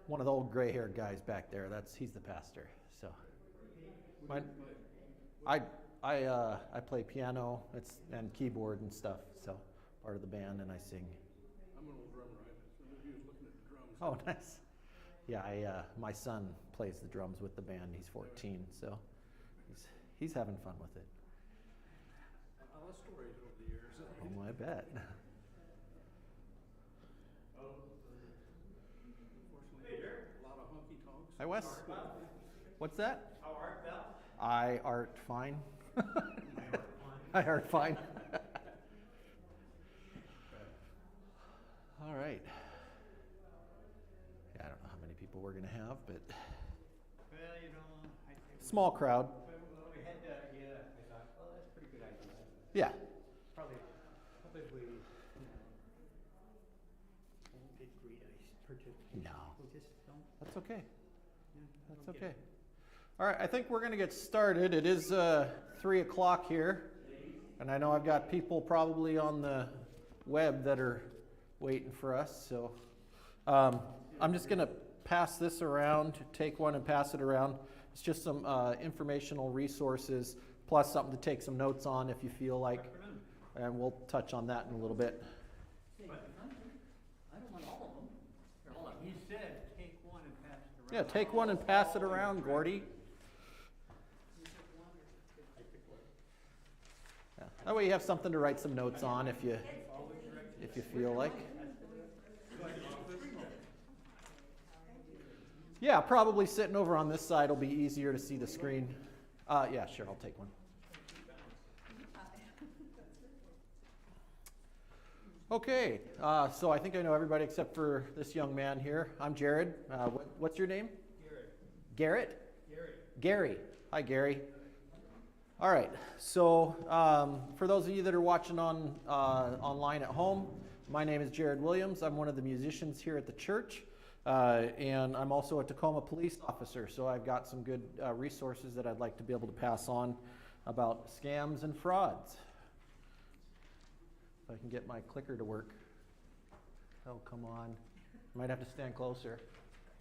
one of the old gray-haired guys back there. He's the pastor. So, I I play piano and keyboard and stuff. So part of the band, and I sing. I'm an old drummer. Some of you was looking at the drums. Oh, nice. Yeah, my son plays the drums with the band. He's 14, so he's having fun with it. A lot of stories over the years. Oh, I bet. Unfortunately, a lot of honky tonks. Hi, Wes. What's that? How art thou? I art fine. I art fine. All right. Yeah, I don't know how many people we're going to have, but Well, you know, I think small crowd. when we had I thought, well, that's a pretty good idea. Yeah. Probably we, won't get greedy participants. No. We just don't. That's okay. Yeah, I That's don't get okay. it. All right, I think we're going to get started. It is 3 o'clock here, and I know I've got people probably on the web that are waiting for us. So I'm just going to pass this around, take one and pass it around. It's just some informational resources, plus something to take some notes on if you feel like, and we'll touch on that in a little bit. I don't want all of them. Hold on. He said take one and pass it around. Yeah, take one and pass it around, Gordy. Yeah. That way you have something to write some notes on if you feel like. Yeah, probably sitting over on this side will be easier to see the screen. Yeah, sure, I'll take one. Okay, so I think I know everybody except for this young man here. I'm Jared. What's your name? Garrett. Gary. Hi, Gary. All right, so for those of you that are watching online at home, my name is Jared Williams. I'm one of the musicians here at the church, and I'm also a Tacoma police officer, so I've got some good resources that I'd like to be able to pass on about scams and frauds. If I can get my clicker to work. Oh, come on. Might have to stand closer.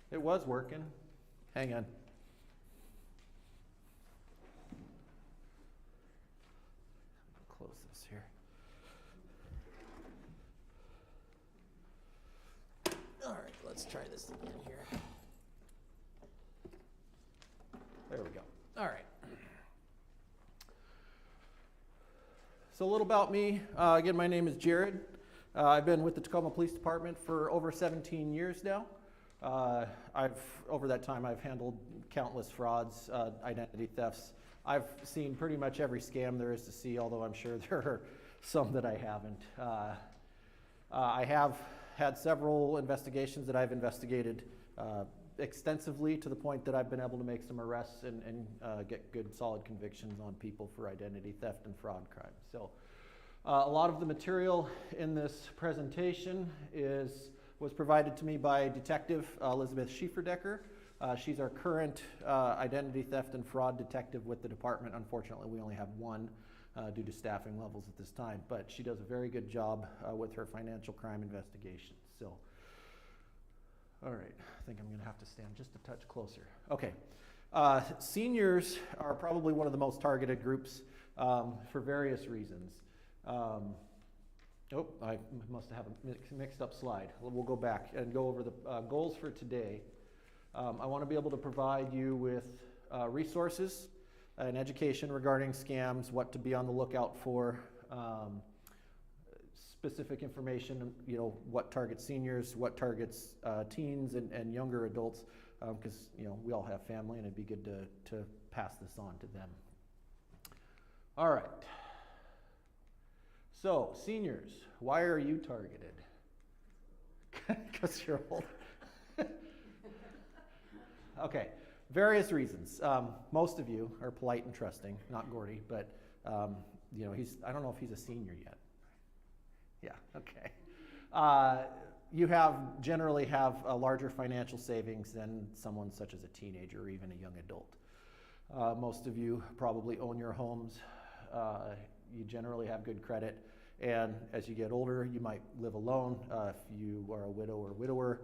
It was working. Hang on. Close this here. All right, let's try this again here. There we go. All right. So a little about me. Again, my name is Jared. I've been with the Tacoma Police Department for over 17 years now. Over that time, I've handled countless frauds, identity thefts. I've seen pretty much every scam there is to see, although I'm sure there are some that I haven't. I have had several investigations that I've investigated extensively to the point that I've been able to make some arrests and get good solid convictions on people for identity theft and fraud crimes. So a lot of the material in this presentation was provided to me by Detective Elizabeth Schieferdecker. She's our current identity theft and fraud detective with the department. Unfortunately, we only have one due to staffing levels at this time, but she does a very good job with her financial crime investigations. So, all right, I think I'm going to have to stand just a touch closer. Okay, seniors are probably one of the most targeted groups for various reasons. Oh, I must have a mixed up slide. We'll go back and go over the goals for today. I want to be able to provide you with resources and education regarding scams, what to be on the lookout for, specific information, what targets seniors, what targets teens and younger adults, because we all have family and it'd be good to pass this on to them. All right. So, seniors, why are you targeted? Because you're old. Okay, various reasons. Most of you are polite and trusting, not Gordy, but I don't know if he's a senior yet. Yeah, okay. You generally have a larger financial savings than someone such as a teenager or even a young adult. Most of you probably own your homes. You generally have good credit, And as you get older, you might live alone if you are a widow or widower,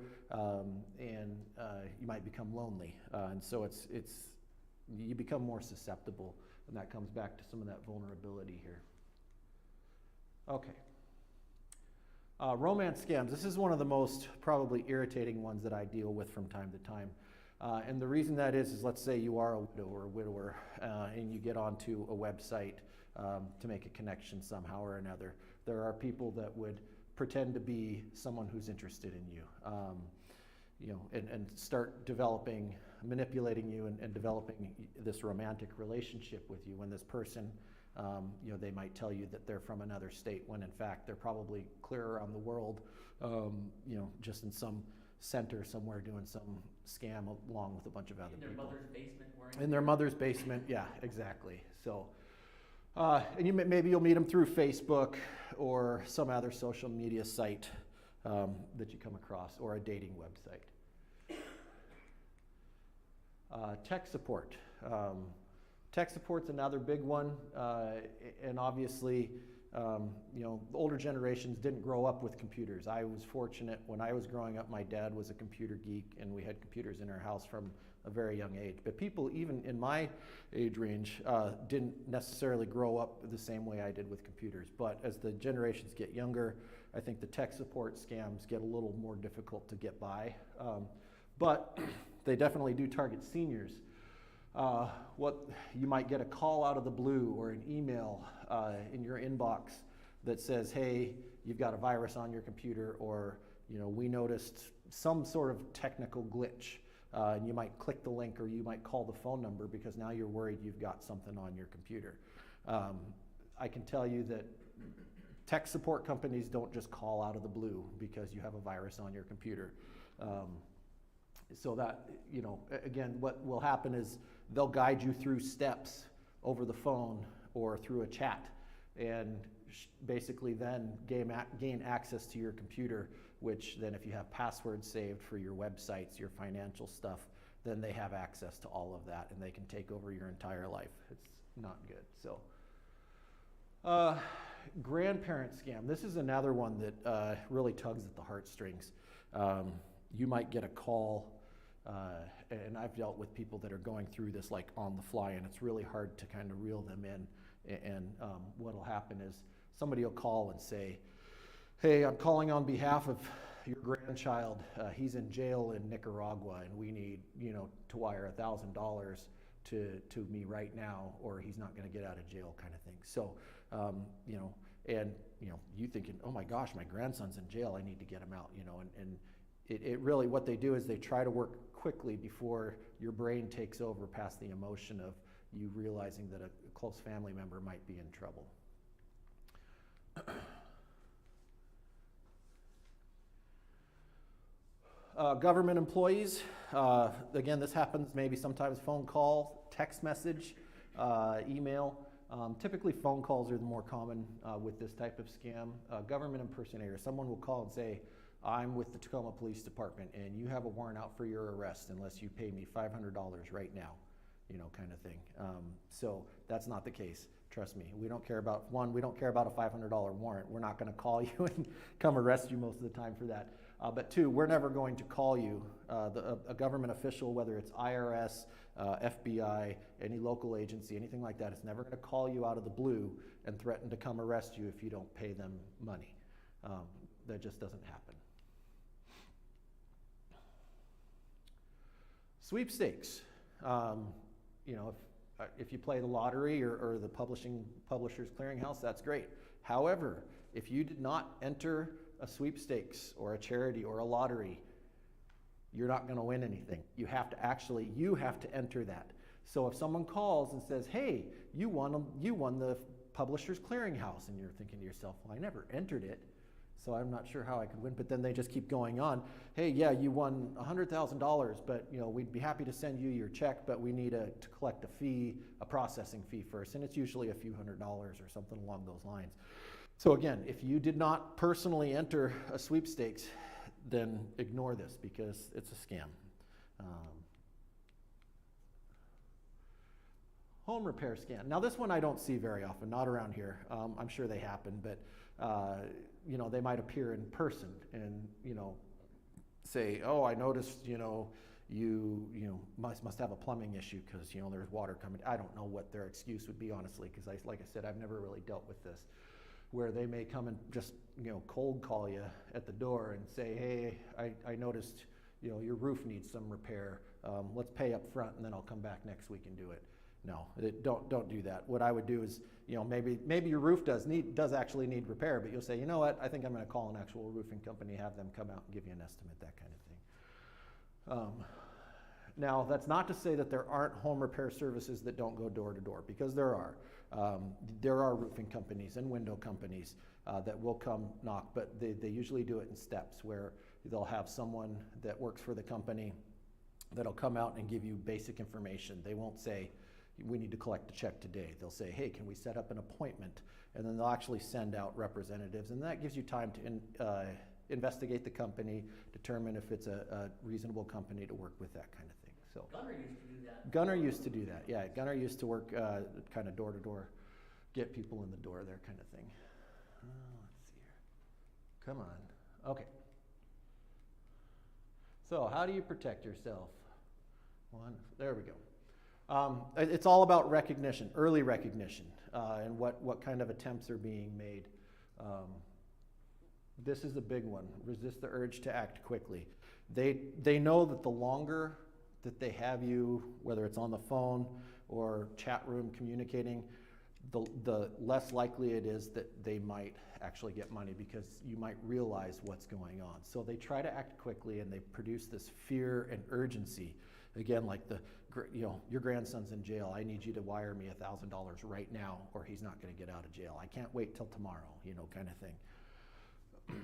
and you might become lonely. And so you become more susceptible, and that comes back to some of that vulnerability here. Okay. Romance scams. This is one of the most probably irritating ones that I deal with from time to time. And the reason that is let's say you are a widow or a widower, and you get onto a website to make a connection somehow or another. There are people that would pretend to be someone who's interested in you, and start manipulating you and developing this romantic relationship with you when this person, they might tell you that they're from another state when in fact they're probably clear around the world, just in some center somewhere doing some scam along with a bunch of other people. In their mother's basement wearing. In their mother's basement, yeah, exactly. So, and maybe you'll meet them through Facebook or some other social media site that you come across, or a dating website. Tech support. Tech support's another big one, and obviously, the older generations didn't grow up with computers. I was fortunate when I was growing up. My dad was a computer geek, and we had computers in our house from a very young age. But people, even in my age range, didn't necessarily grow up the same way I did with computers. But as the generations get younger, I think the tech support scams get a little more difficult to get by. But they definitely do target seniors. What you might get a call out of the blue or an email in your inbox that says, hey, you've got a virus on your computer, or we noticed some sort of technical glitch, and you might click the link, or you might call the phone number because now you're worried you've got something on your computer. I can tell you that tech support companies don't just call out of the blue because you have a virus on your computer. So that, again, what will happen is they'll guide you through steps over the phone or through a chat, and basically then gain access to your computer, which then if you have passwords saved for your websites, your financial stuff, then they have access to all of that, and they can take over your entire life. It's not good. So, grandparent scam. This is another one that really tugs at the heartstrings. You might get a call, and I've dealt with people that are going through this like on the fly, and it's really hard to kind of reel them in. And what'll happen is somebody will call and say, hey, I'm calling on behalf of your grandchild. He's in jail in Nicaragua, and we need, to wire $1,000 to me right now, or he's not going to get out of jail, kind of thing. So, you thinking, oh my gosh, my grandson's in jail, I need to get him out, and it really, what they do is they try to work quickly before your brain takes over past the emotion of you realizing that a close family member might be in trouble. Government employees, again, this happens maybe sometimes phone call, text message, email. Typically phone calls are the more common with this type of scam. Government impersonator, someone will call and say, I'm with the Tacoma Police Department and you have a warrant out for your arrest unless you pay me $500 right now, kind of thing. So that's not the case. Trust me, we don't care about, we don't care about a $500 warrant. We're not going to call you and come arrest you most of the time for that. But two, we're never going to call you, a government official, whether it's IRS, FBI, any local agency, anything like that, is never going to call you out of the blue and threaten to come arrest you if you don't pay them money. That just doesn't happen. Sweepstakes. If you play the lottery or the Publishers Clearinghouse, that's great. However, if you did not enter a sweepstakes or a charity or a lottery, you're not going to win anything. You have to enter that. So if someone calls and says, hey, you won the Publishers Clearinghouse, and you're thinking to yourself, well, I never entered it, so I'm not sure how I could win. But then they just keep going on. Hey, yeah, you won $100,000, but we'd be happy to send you your check, but we need to collect a processing fee first, and it's usually a few $100s or something along those lines. So again, if you did not personally enter a sweepstakes, then ignore this because it's a scam. Home repair scan. Now this one I don't see very often, not around here. I'm sure they happen, but you know, they might appear in person and, you know, say, oh, I noticed, you know, you must have a plumbing issue because, you know, there's water coming. I don't know what their excuse would be, honestly, because like I said, I've never really dealt with this, where they may come and just, you know, cold call you at the door and say, hey, I noticed, you know, your roof needs some repair. Let's pay up front and then I'll come back next week and do it. No, don't do that. What I would do is, you know, maybe your roof does actually need repair, but you'll say, you know what, I think I'm going to call an actual roofing company, have them come out and give you an estimate, that kind of thing. Now, that's not to say that there aren't home repair services that don't go door to door, because there are. There are roofing companies and window companies that will come knock, but they usually do it in steps, where they'll have someone that works for the company that'll come out and give you basic information. They won't say, we need to collect a check today. They'll say, hey, can we set up an appointment? And then they'll actually send out representatives, and that gives you time to investigate the company, determine if it's a reasonable company to work with, that kind of thing. So Gunner used to do that. Gunner used to do that, yeah. Gunner used to work kind of door to door, get people in the door, there kind of thing. Let's see here. Come on. Okay. So how do you protect yourself? There we go. It's all about recognition, early recognition, and what kind of attempts are being made. This is a big one. Resist the urge to act quickly. They know that the longer that they have you, whether it's on the phone or chat room communicating, the less likely it is that they might actually get money, because you might realize what's going on. So they try to act quickly, and they produce this fear and urgency. Again, like your grandson's in jail. I need you to wire me $1,000 right now, or he's not going to get out of jail. I can't wait till tomorrow, kind of thing.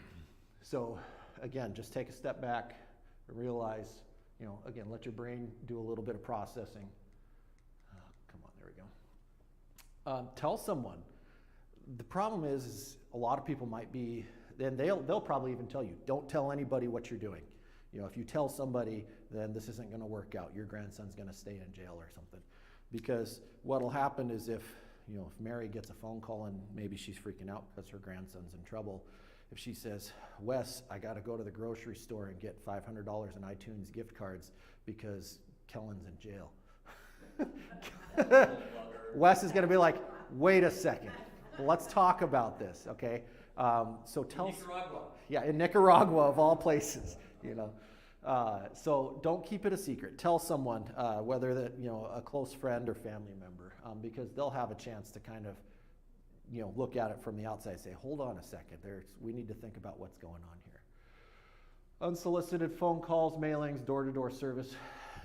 So again, just take a step back and realize, again, let your brain do a little bit of processing. Come on, there we go. Tell someone. The problem is a lot of people might be, then they'll probably even tell you, don't tell anybody what you're doing. If you tell somebody, then this isn't going to work out. Your grandson's going to stay in jail or something. Because what'll happen is if Mary gets a phone call and maybe she's freaking out because her grandson's in trouble, if she says, Wes, I got to go to the grocery store and get $500 in iTunes gift cards because Kellen's in jail. Wes is going to be like, wait a second. Let's talk about this, okay? So tell. Nicaragua. Yeah, in Nicaragua of all places, So don't keep it a secret. Tell someone, whether that a close friend or family member, because they'll have a chance to kind of look at it from the outside and say, hold on a second, we need to think about what's going on here. Unsolicited phone calls, mailings, door-to-door service.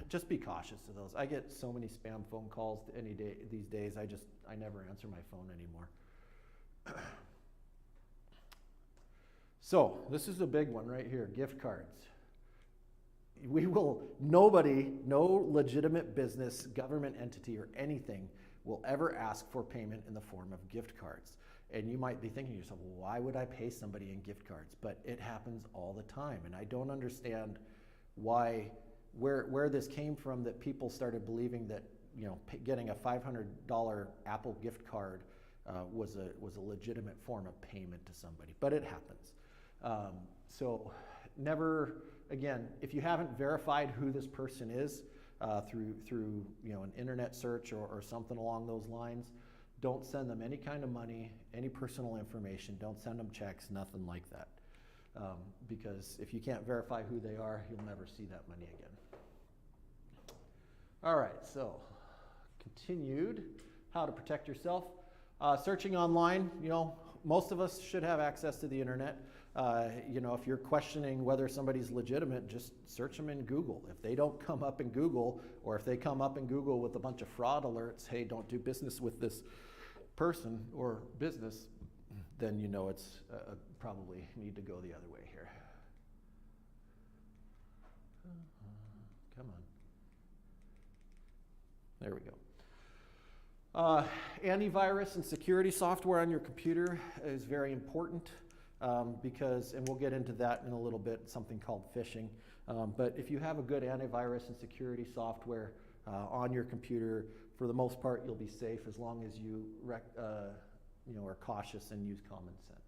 Just be cautious of those. I get so many spam phone calls any day these days. I never answer my phone anymore. So this is a big one right here, gift cards. No legitimate business, government entity, or anything will ever ask for payment in the form of gift cards. And you might be thinking to yourself, well, why would I pay somebody in gift cards? But it happens all the time. And I don't understand where this came from, that people started believing that getting a $500 Apple gift card was a legitimate form of payment to somebody. But it happens. So never, again, if you haven't verified who this person is through an internet search or something along those lines, don't send them any kind of money, any personal information. Don't send them checks, nothing like that. Because if you can't verify who they are, you'll never see that money again. All right, so continued, how to protect yourself. Searching online, most of us should have access to the internet. If you're questioning whether somebody's legitimate, just search them in Google. If they don't come up in Google, or if they come up in Google with a bunch of fraud alerts, hey, don't do business with this person or business, then it's probably need to go the other way here. Come on. There we go. Antivirus and security software on your computer is very important. Because, and we'll get into that in a little bit, something called phishing. But if you have a good antivirus and security software on your computer, for the most part, you'll be safe as long as you are cautious and use common sense.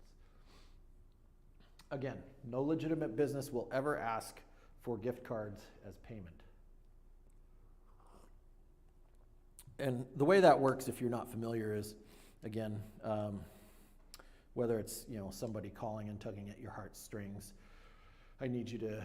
Again, no legitimate business will ever ask for gift cards as payment. And the way that works, if you're not familiar, is, again, whether it's somebody calling and tugging at your heartstrings, I need you to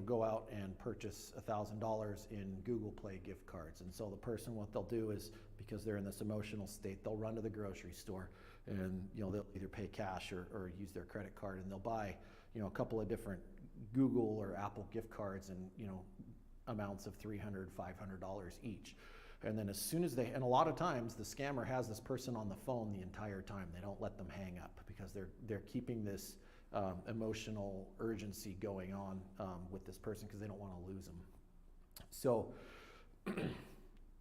go out and purchase $1,000 in Google Play gift cards. And so the person, what they'll do is, because they're in this emotional state, they'll run to the grocery store and they'll either pay cash or use their credit card, and they'll buy a couple of different Google or Apple gift cards and amounts of $300, $500 each. And then as soon as and a lot of times the scammer has this person on the phone the entire time. They don't let them hang up because they're keeping this emotional urgency going on with this person because they don't want to lose them. So,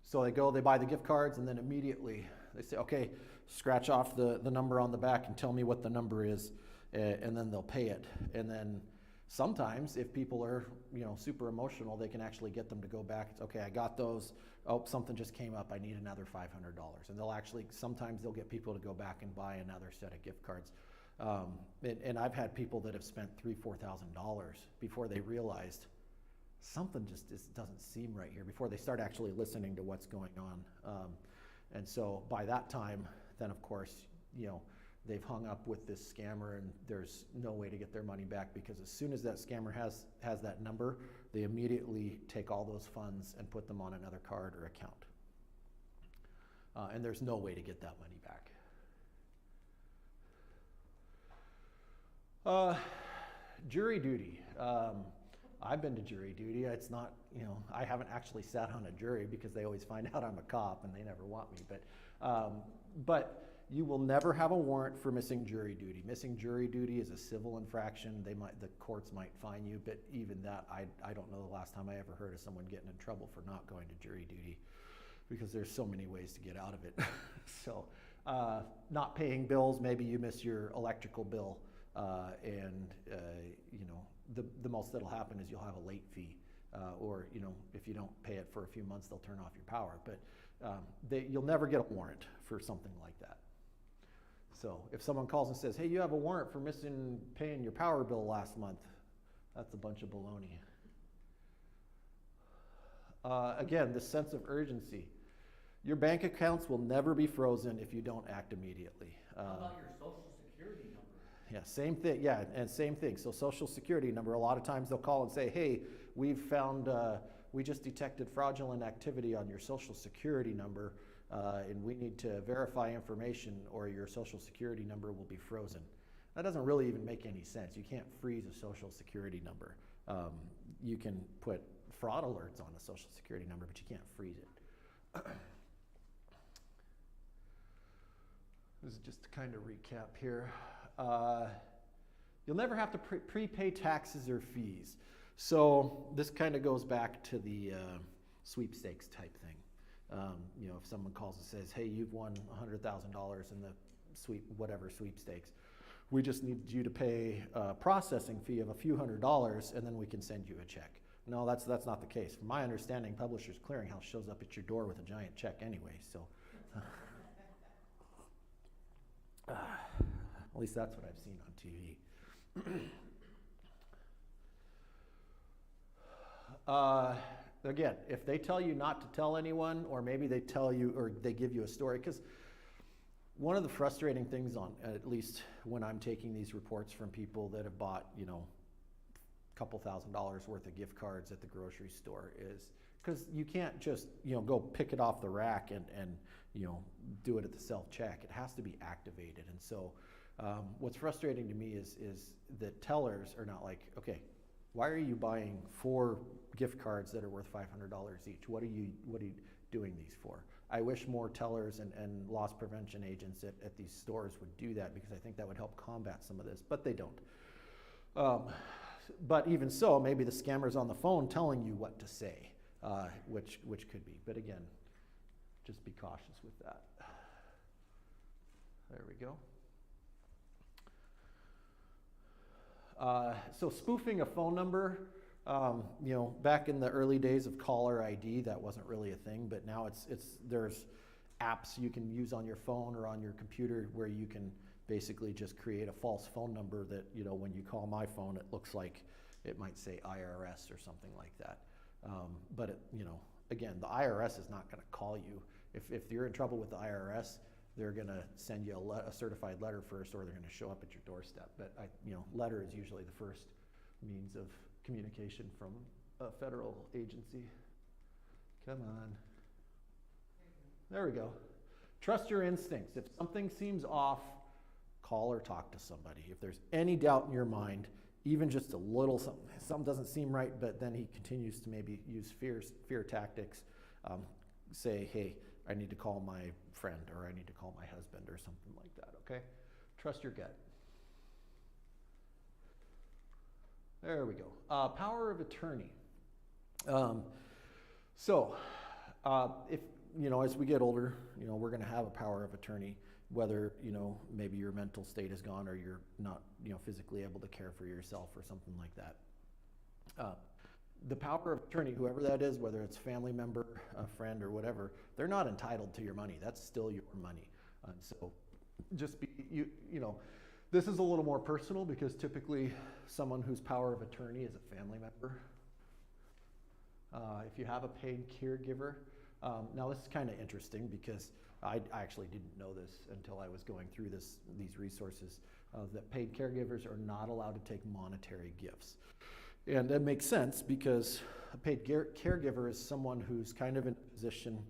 so they buy the gift cards, and then immediately they say, okay, scratch off the number on the back and tell me what the number is, and then they'll pay it. And then sometimes if people are super emotional, they can actually get them to go back. It's okay, I got those. Oh, something just came up. I need another $500. And sometimes they'll get people to go back and buy another set of gift cards. And I've had people that have spent $3,000, $4,000 before they realized something just doesn't seem right here, before they start actually listening to what's going on. And so by that time, then of course, they've hung up with this scammer, and there's no way to get their money back, because as soon as that scammer has that number, they immediately take all those funds and put them on another card or account. And there's no way to get that money back. Jury duty. I've been to jury duty. It's not, I haven't actually sat on a jury because they always find out I'm a cop and they never want me. But you will never have a warrant for missing jury duty. Missing jury duty is a civil infraction. The courts might fine you, but even that, I don't know the last time I ever heard of someone getting in trouble for not going to jury duty, because there's so many ways to get out of it. So, not paying bills, maybe you miss your electrical bill, and the most that'll happen is you'll have a late fee, or if you don't pay it for a few months, they'll turn off your power. But you'll never get a warrant for something like that. So if someone calls and says, hey, you have a warrant for paying your power bill last month, that's a bunch of baloney. Again, this sense of urgency. Your bank accounts will never be frozen if you don't act immediately. How about your social security number? Yeah, same thing. Yeah, and same thing. So social security number, a lot of times they'll call and say, hey, we just detected fraudulent activity on your social security number, and we need to verify information or your social security number will be frozen. That doesn't really even make any sense. You can't freeze a social security number. You can put fraud alerts on a social security number, but you can't freeze it. This is just to kind of recap here. You'll never have to prepay taxes or fees. So this kind of goes back to the sweepstakes type thing. If someone calls and says, hey, you've won $100,000 in the sweepstakes, we just need you to pay a processing fee of a few $100s, and then we can send you a check. No, that's not the case. From my understanding, Publishers Clearinghouse shows up at your door with a giant check anyway, so. At least that's what I've seen on TV. Again, if they tell you not to tell anyone, or maybe they tell you, or they give you a story, because one of the frustrating things at least when I'm taking these reports from people that have bought, a couple $1,000s worth of gift cards at the grocery store, is because you can't just, go pick it off the rack and do it at the self-check. It has to be activated. And so what's frustrating to me is that tellers are not like, okay, why are you buying 4 gift cards that are worth $500 each? What are you doing these for? I wish more tellers and loss prevention agents at these stores would do that, because I think that would help combat some of this, but they don't. But even so, maybe the scammer's on the phone telling you what to say, which could be. But again, just be cautious with that. There we go. So spoofing a phone number, You know, back in the early days of caller ID, that wasn't really a thing, but now there's apps you can use on your phone or on your computer where you can basically just create a false phone number that, you know, when you call my phone, it looks like it might say IRS or something like that. But it, you know, again, the IRS is not going to call you. If you're in trouble with the IRS, they're going to send you a certified letter first, or they're going to show up at your doorstep. But you know, letter is usually the first means of communication from a federal agency. Come on. There we go. Trust your instincts. If something seems off, call or talk to somebody. If there's any doubt in your mind, even just a little something doesn't seem right, but then he continues to maybe use fear tactics, say, hey, I need to call my friend, or I need to call my husband, or something like that, okay? Trust your gut. There we go. Power of attorney. If, you know, as we get older, you know, we're going to have a power of attorney, whether, you know, maybe your mental state is gone or you're not, you know, physically able to care for yourself or something like that. The power of attorney, whoever that is, whether it's a family member, a friend, or whatever, they're not entitled to your money. That's still your money. So just be, you know, this is a little more personal because typically someone whose power of attorney is a family member. If you have a paid caregiver, now this is kind of interesting because I actually didn't know this until I was going through these resources, that paid caregivers are not allowed to take monetary gifts. And that makes sense because a paid caregiver is someone who's kind of in a position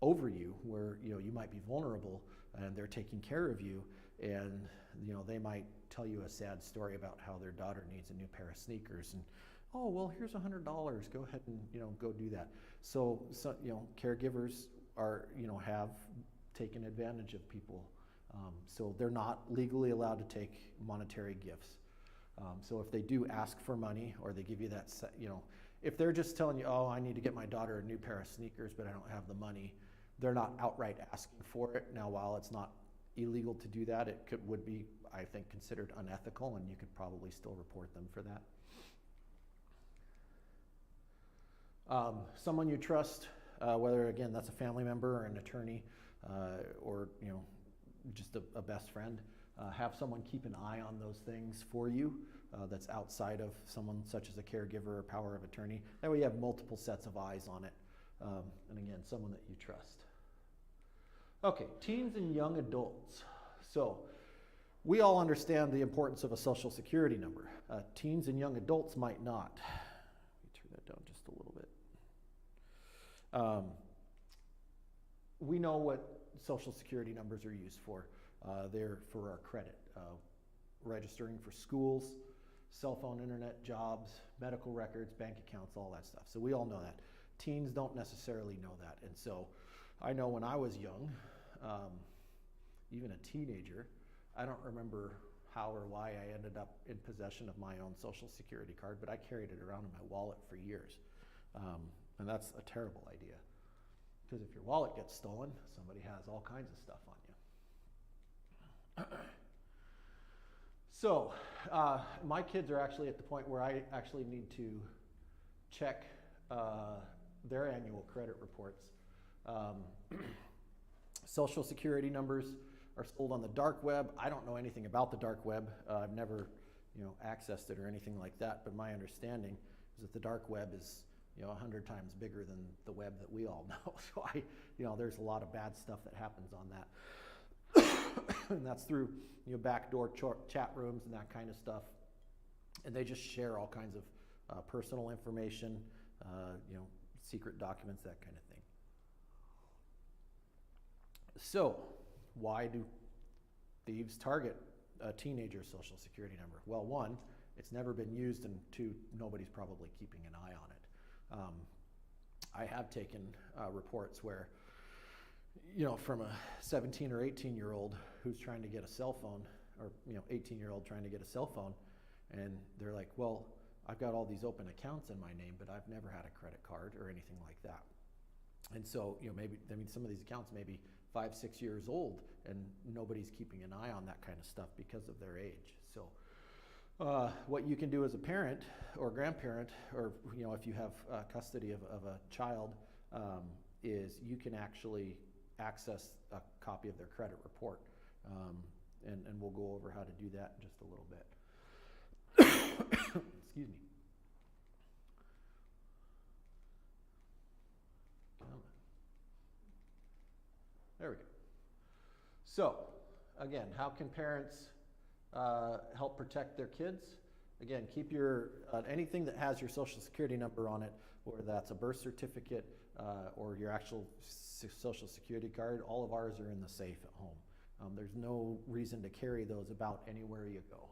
over you where, you know, you might be vulnerable and they're taking care of you, and, you know, they might tell you a sad story about how their daughter needs a new pair of sneakers, and, oh, well, here's $100, go ahead and, you know, go do that. So, you know, caregivers are, you know, have taken advantage of people. So they're not legally allowed to take monetary gifts. So if they do ask for money, or they give you that, you know, if they're just telling you, oh, I need to get my daughter a new pair of sneakers, but I don't have the money, they're not outright asking for it. Now, while it's not illegal to do that, it would be, I think, considered unethical, and you could probably still report them for that. Someone you trust, whether, again, that's a family member or an attorney, or, you know, just a best friend, have someone keep an eye on those things for you, that's outside of someone such as a caregiver or power of attorney. That way you have multiple sets of eyes on it, and again, someone that you trust. Okay, teens and young adults. So we all understand the importance of a social security number. Teens and young adults might not. Let me turn that down just a little bit. We know what social security numbers are used for. They're for our credit, registering for schools, cell phone, internet, jobs, medical records, bank accounts, all that stuff. So we all know that. Teens don't necessarily know that. And so I know when I was young, even a teenager, I don't remember how or why I ended up in possession of my own social security card, but I carried it around in my wallet for years. And that's a terrible idea, because if your wallet gets stolen, somebody has all kinds of stuff on you. So my kids are actually at the point where I actually need to check their annual credit reports. Social security numbers are sold on the dark web. I don't know anything about the dark web. I've never, you know, accessed it or anything like that, but my understanding is that the dark web is, you know, 100 times bigger than the web that we all know. So you know, there's a lot of bad stuff that happens on that. And that's through, you know, backdoor chat rooms and that kind of stuff. And they just share all kinds of personal information, you know, secret documents, that kind of thing. So why do thieves target a teenager's social security number? Well, one, it's never been used, and two, nobody's probably keeping an eye on it. I have taken reports where, you know, from a 17 or 18-year-old who's trying to get a cell phone, or, you know, 18-year-old trying to get a cell phone, and they're like, well, I've got all these open accounts in my name, but I've never had a credit card or anything like that. And so, you know, maybe, I mean, some of these accounts may be 5, 6 years old, and nobody's keeping an eye on that kind of stuff because of their age. So What you can do as a parent or grandparent, or if you have custody of a child, is you can actually access a copy of their credit report, and we'll go over how to do that in just a little bit. Excuse me. There we go. So, again, how can parents help protect their kids? Again, keep your anything that has your social security number on it, whether that's a birth certificate or your actual social security card. All of ours are in the safe at home. There's no reason to carry those about anywhere you go,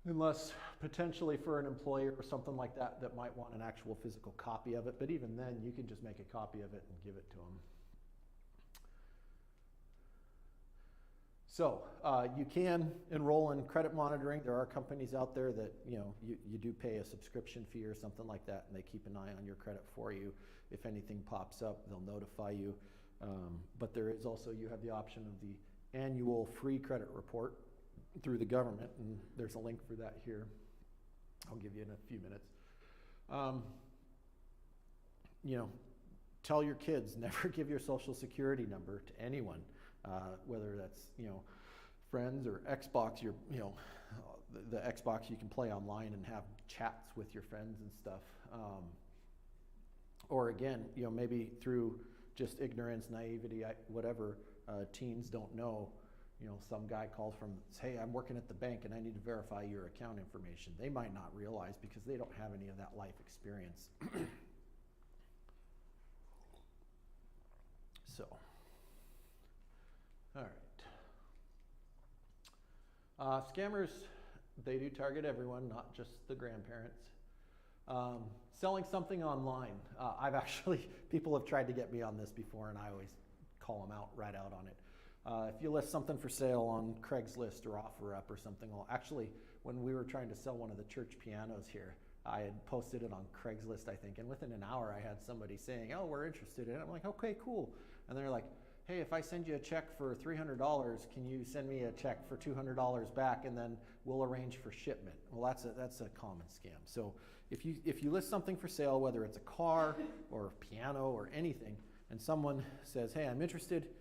unless potentially for an employer or something like that that might want an actual physical copy of it. But even then, you can just make a copy of it and give it to them. So you can enroll in credit monitoring. There are companies out there that you do pay a subscription fee or something like that, and they keep an eye on your credit for you. If anything pops up, they'll notify you. But there is also, you have the option of the annual free credit report through the government, and there's a link for that here. I'll give you in a few minutes. Tell your kids, never give your social security number to anyone. Whether that's friends or Xbox, the Xbox you can play online and have chats with your friends and stuff, or again maybe through just ignorance, naivety, whatever, teens don't know. Some guy calls from, hey, I'm working at the bank and I need to verify your account information. They might not realize because they don't have any of that life experience. So. All right. Scammers, they do target everyone, not just the grandparents. Selling something online. People have tried to get me on this before, and I always call them out right out on it. If you list something for sale on Craigslist or OfferUp or something, actually, when we were trying to sell one of the church pianos here, I had posted it on Craigslist, I think, and within an hour I had somebody saying, oh, we're interested in it. I'm like, okay, cool. And they're like, hey, if I send you a check for $300, can you send me a check for $200 back, and then we'll arrange for shipment? Well, that's a common scam. So if you list something for sale, whether it's a car or a piano or anything, and someone says, hey, I'm interested,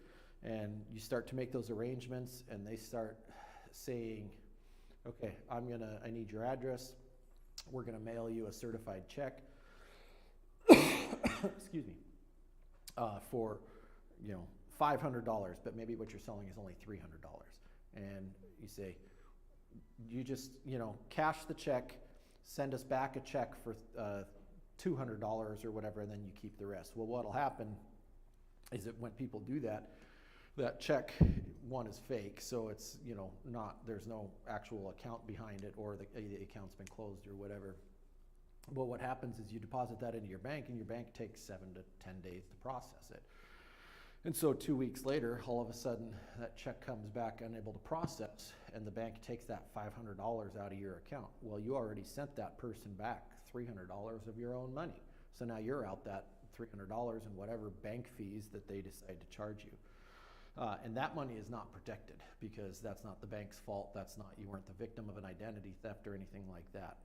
and you start to make those arrangements, and they start saying, okay, I need your address. We're gonna mail you a certified check. Excuse me. For $500, but maybe what you're selling is only $300. And you say, you just, cash the check, send us back a check for $200 or whatever, and then you keep the rest. Well, what'll happen is that when people do that, that check, one, is fake, so it's, there's no actual account behind it, or the account's been closed or whatever. But what happens is you deposit that into your bank, and your bank takes 7 to 10 days to process it. And so 2 weeks later, all of a sudden, that check comes back unable to process, and the bank takes that $500 out of your account. Well, you already sent that person back $300 of your own money. So now you're out that $300 and whatever bank fees that they decide to charge you. And that money is not protected, because that's not the bank's fault. You weren't the victim of an identity theft or anything like that.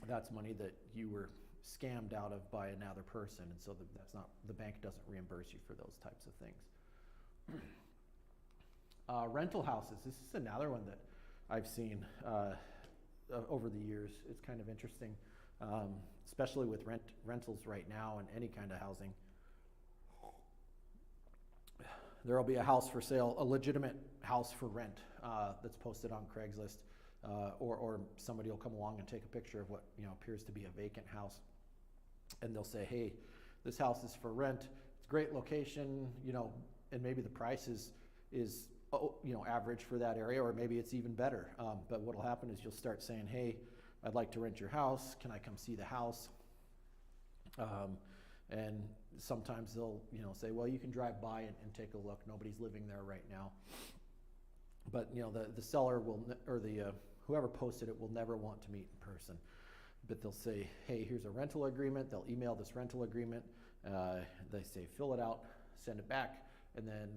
That's money that you were scammed out of by another person, and so the bank doesn't reimburse you for those types of things. Rental houses. This is another one that I've seen over the years. It's kind of interesting, especially with rentals right now and any kind of housing. There'll be a house for sale, a legitimate house for rent that's posted on Craigslist, or somebody will come along and take a picture of what appears to be a vacant house, and they'll say, hey, this house is for rent. It's a great location, and maybe the price is average for that area, or maybe it's even better. But what'll happen is you'll start saying, hey, I'd like to rent your house. Can I come see the house? And sometimes they'll say, well, you can drive by and take a look. Nobody's living there right now. But the seller whoever posted it will never want to meet in person. But they'll say, hey, here's a rental agreement. They'll email this rental agreement. They say, fill it out, send it back, and then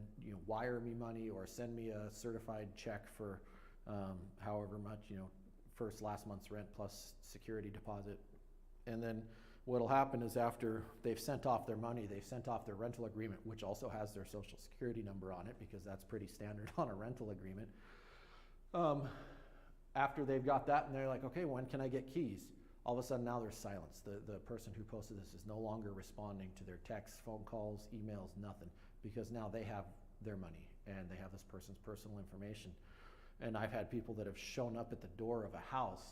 wire me money or send me a certified check for however much, first last month's rent plus security deposit. And then what'll happen is after they've sent off their money, they've sent off their rental agreement, which also has their social security number on it because that's pretty standard on a rental agreement. After they've got that and they're like, okay, when can I get keys? All of a sudden now there's silence. The person who posted this is no longer responding to their texts, phone calls, emails, nothing, because now they have their money and they have this person's personal information. And I've had people that have shown up at the door of a house,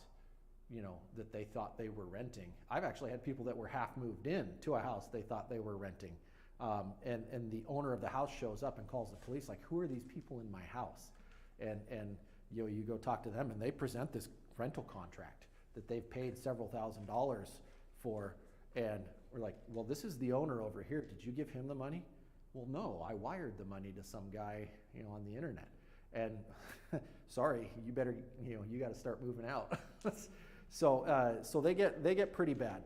that they thought they were renting. I've actually had people that were half moved in to a house they thought they were renting. And the owner of the house shows up and calls the police, like, who are these people in my house? And you go talk to them and they present this rental contract that they've paid several $1,000s for. And we're like, well, this is the owner over here. Did you give him the money? Well, no, I wired the money to some guy, on the internet. And sorry, you better, you got to start moving out. So they get pretty bad.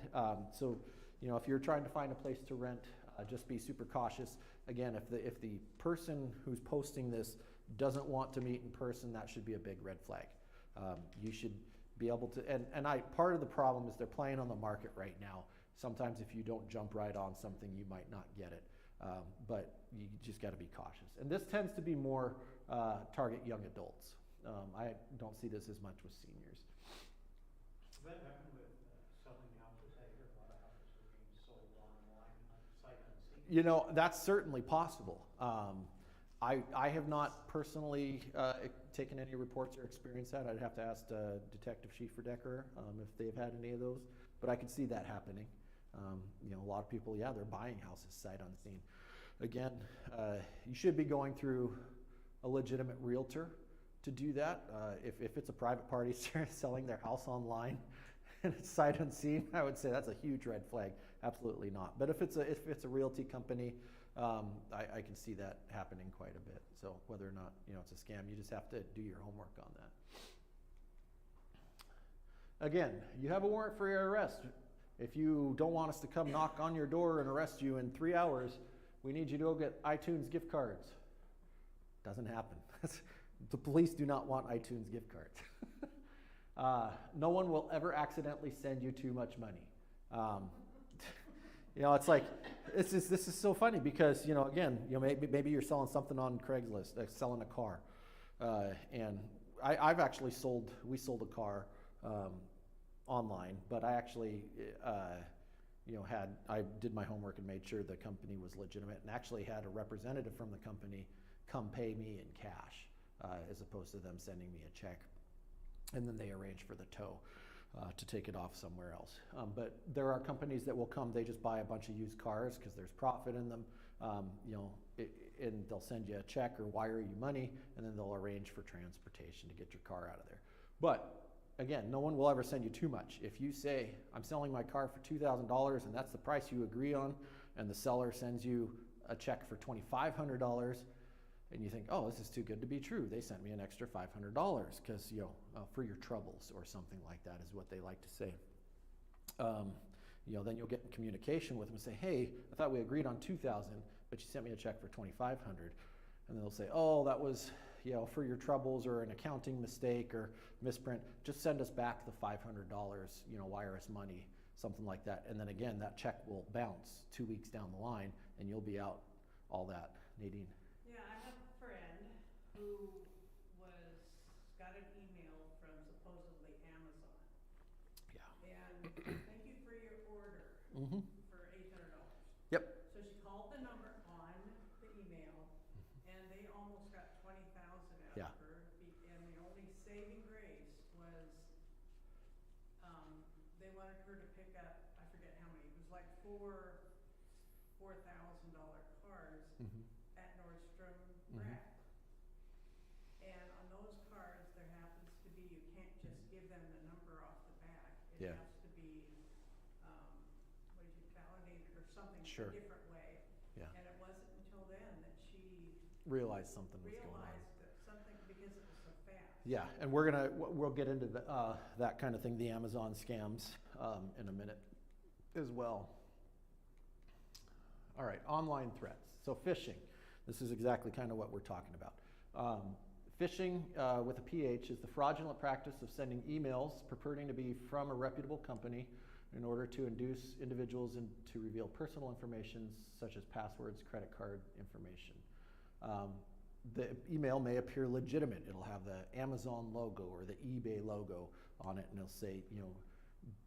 So if you're trying to find a place to rent, just be super cautious. Again, if the person who's posting this doesn't want to meet in person, that should be a big red flag. You should be able to, and part of the problem is they're playing on the market right now. Sometimes if you don't jump right on something, you might not get it. But you just got to be cautious. And this tends to be more target young adults. I don't see this as much with seniors. What happened with selling houses? I hear a lot of houses are being sold online, sight unseen. That's certainly possible. I have not personally taken any reports or experienced that. I'd have to ask Detective Schieferdecker if they've had any of those. But I could see that happening. A lot of people, they're buying houses sight unseen. Again, you should be going through a legitimate realtor to do that. If it's a private party selling their house online and it's sight unseen, I would say that's a huge red flag. Absolutely not. But if it's a realty company, I can see that happening quite a bit. So whether or not it's a scam, you just have to do your homework on that. Again, you have a warrant for your arrest. If you don't want us to come knock on your door and arrest you in 3 hours, we need you to go get iTunes gift cards. Doesn't happen. The police do not want iTunes gift cards. No one will ever accidentally send you too much money. It's like, this is so funny because, again, maybe you're selling something on Craigslist, like selling a car. And we sold a car online, but I actually, I did my homework and made sure the company was legitimate and actually had a representative from the company come pay me in cash, as opposed to them sending me a check. And then they arrange for the tow to take it off somewhere else. But there are companies that will come, they just buy a bunch of used cars because there's profit in them, and they'll send you a check or wire you money, and then they'll arrange for transportation to get your car out of there. But again, no one will ever send you too much. If you say, I'm selling my car for $2,000 and that's the price you agree on, and the seller sends you a check for $2,500, and you think, oh, this is too good to be true. They sent me an extra $500 because, for your troubles or something like that is what they like to say. Then you'll get in communication with them and say, hey, I thought we agreed on $2,000, but you sent me a check for $2,500. And they'll say, oh, that was, for your troubles or an accounting mistake or misprint. Just send us back the $500, wire us money, something like that. And then again, that check will bounce 2 weeks down the line and you'll be out all that. Nadine? Yeah, I have a friend who got an email from supposedly Amazon. Yeah. And thank you for your order Mm-hmm. for $800. Yep. So she called the number on the email, and they almost got $20,000 out Yeah. of her. And the only saving grace was they wanted her to pick up, I forget how many, it was like $4,000 cards Mm-hmm. at Nordstrom Mhm. Rack. And on those cards, there happens to be, you can't just give them the number off the back. It Yeah. has to be, validated or something Sure. a different way. Yeah. And it wasn't until then that she Realized something was going on. realized that something, because it was so fast. Yeah, and we'll get into that kind of thing, the Amazon scams, in a minute as well. All right, online threats. So phishing, this is exactly kind of what we're talking about. Phishing with a PH is the fraudulent practice of sending emails purporting to be from a reputable company in order to induce individuals to reveal personal information such as passwords, credit card information. The email may appear legitimate. It'll have the Amazon logo or the eBay logo on it, and it'll say,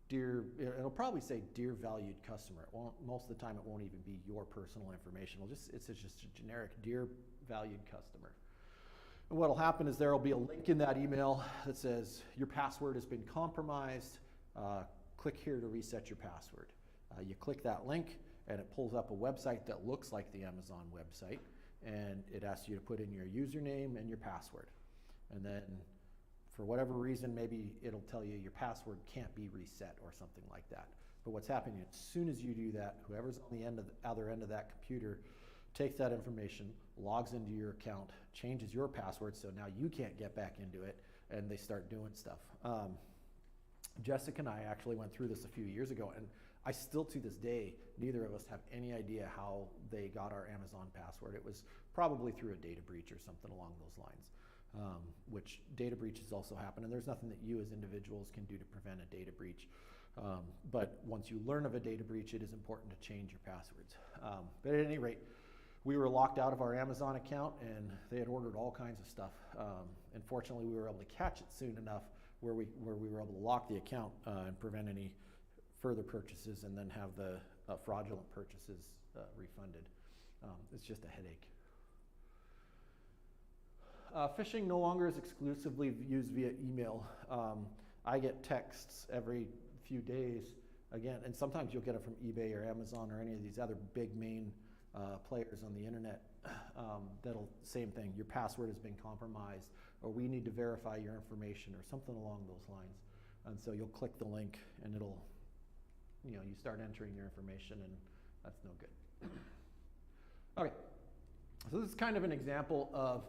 it'll probably say dear valued customer. It won't, most of the time it won't even be your personal information. It's just a generic dear valued customer. And what'll happen is there'll be a link in that email that says your password has been compromised. Click here to reset your password. You click that link and it pulls up a website that looks like the Amazon website, and it asks you to put in your username and your password. And then for whatever reason, maybe it'll tell you your password can't be reset or something like that. But what's happening, as soon as you do that, whoever's on the other end of that computer takes that information, logs into your account, changes your password so now you can't get back into it, and they start doing stuff. Jessica and I actually went through this a few years ago, and I still to this day, neither of us have any idea how they got our Amazon password. It was probably through a data breach or something along those lines, which data breaches also happen, and there's nothing that you as individuals can do to prevent a data breach. But once you learn of a data breach, it is important to change your passwords. But at any rate, we were locked out of our Amazon account, and they had ordered all kinds of stuff. And fortunately, we were able to catch it soon enough where we were able to lock the account and prevent any further purchases, and then have the fraudulent purchases refunded. It's just a headache. Phishing no longer is exclusively used via email. I get texts every few days, again, and sometimes you'll get it from eBay or Amazon or any of these other big main players on the internet that'll, same thing, your password has been compromised, or we need to verify your information or something along those lines. And so you'll click the link and it'll, you start entering your information, and that's no good. Okay, so this is kind of an example of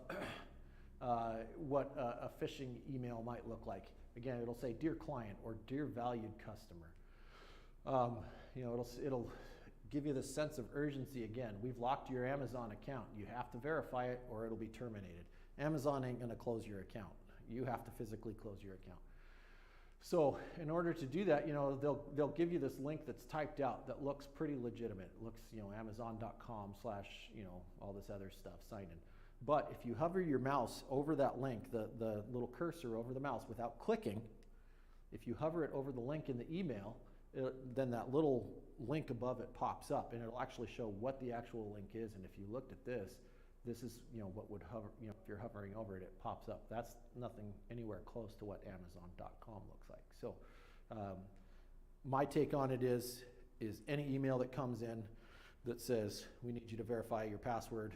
what a phishing email might look like. Again, it'll say dear client or dear valued customer. It'll give you the sense of urgency. Again, we've locked your Amazon account. You have to verify it or it'll be terminated. Amazon ain't gonna close your account. You have to physically close your account. So in order to do that, they'll give you this link that's typed out that looks pretty legitimate. It looks, Amazon.com/ all this other stuff, sign in. But if you hover your mouse over that link, the little cursor over the mouse without clicking, if you hover it over the link in the email, then that little link above it pops up, and it'll actually show what the actual link is. And if you looked at this is what would hover, if you're hovering over it, it pops up. That's nothing anywhere close to what Amazon.com looks like. So my take on it is any email that comes in that says we need you to verify your password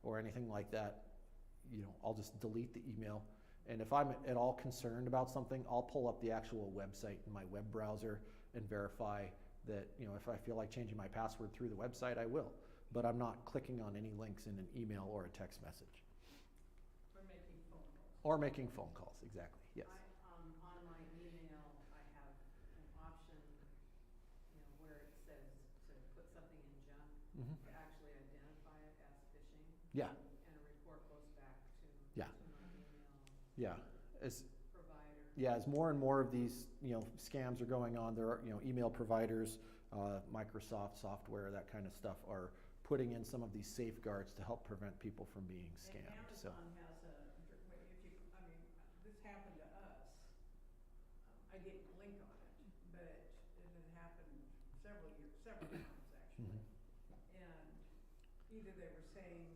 or anything like that, I'll just delete the email. And if I'm at all concerned about something, I'll pull up the actual website in my web browser and verify that, if I feel like changing my password through the website, I will. But I'm not clicking on any links in an email or a text message. We're making phone calls. Or making phone calls, exactly, yes. On my email, I have an option, where it says to put something in junk, Mhm. to actually identify it as phishing. Yeah. And a report goes back to, Yeah. to my email Yeah, provider. as more and more of these, scams are going on, there are, email providers, Microsoft software, that kind of stuff, are putting in some of these safeguards to help prevent people from being scammed. And So, Amazon has this happened to us. I didn't blink on it, but it had happened several times actually. And either they were saying,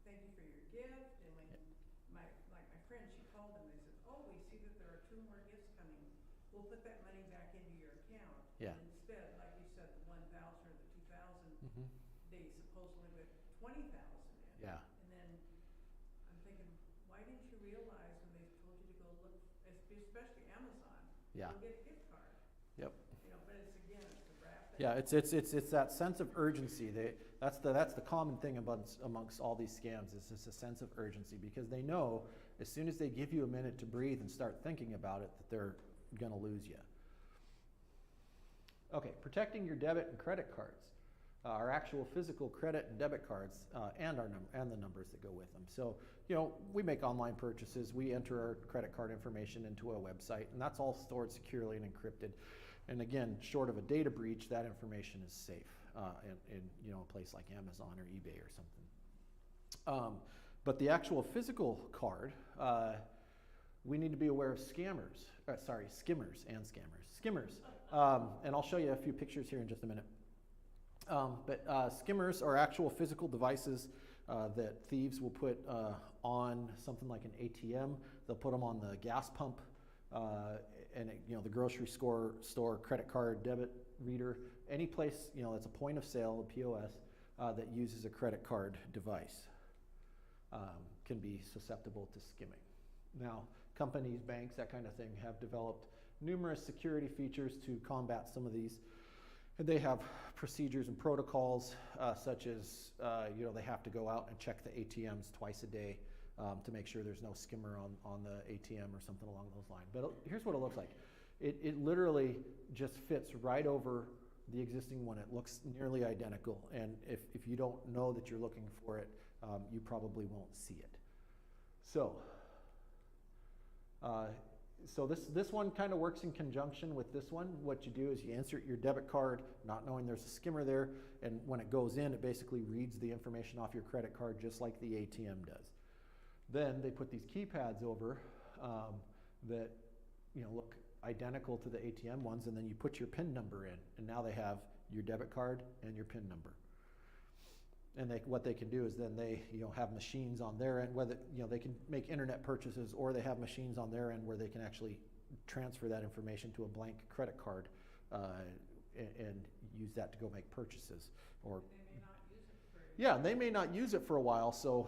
thank you for your gift, and when my friend, she called them, they said, oh, we see that there are 2 more gifts coming. We'll put that money back into your account. Yeah. And instead, like you said, the 1,000 or the 2,000, mhm. they supposedly put 20,000 in. Yeah. And then I'm thinking, why didn't you realize when they told you to go look, especially Amazon, Yeah. go get a gift card? Yep. But it's the wrap thing. Yeah, it's that sense of urgency. That's the common thing amongst all these scams, is just a sense of urgency, because they know as soon as they give you a minute to breathe and start thinking about it, that they're gonna lose you. Okay, protecting your debit and credit cards. our actual physical credit and debit cards, and the numbers that go with them. So, you know, we make online purchases, we enter our credit card information into a website, and that's all stored securely and encrypted. And again, short of a data breach, that information is safe in you know, a place like Amazon or eBay or something. But the actual physical card, we need to be aware of skimmers and scammers. Skimmers, and I'll show you a few pictures here in just a minute. But skimmers are actual physical devices that thieves will put on something like an ATM. They'll put them on the gas pump, and you know, the grocery store, credit card, debit reader, any place, you know, that's a point of sale, a POS, that uses a credit card device can be susceptible to skimming. Now, companies, banks, that kind of thing have developed numerous security features to combat some of these. And they have procedures and protocols, such as, you know, they have to go out and check the ATMs twice a day to make sure there's no skimmer on the ATM or something along those lines. But here's what it looks like. It literally just fits right over the existing one. It looks nearly identical. And if you don't know that you're looking for it, you probably won't see it. So this one kind of works in conjunction with this one. What you do is you insert your debit card, not knowing there's a skimmer there, and when it goes in, it basically reads the information off your credit card just like the ATM does. Then they put these keypads over that, you know, look identical to the ATM ones, and then you put your PIN number in, and now they have your debit card and your PIN number. And what they can do is then they, you know, have machines on their end, whether, you know, they can make internet purchases, or they have machines on their end where they can actually transfer that information to a blank credit card and use that to go make purchases. Or They may not use it for. Yeah, they may not use it for a while, so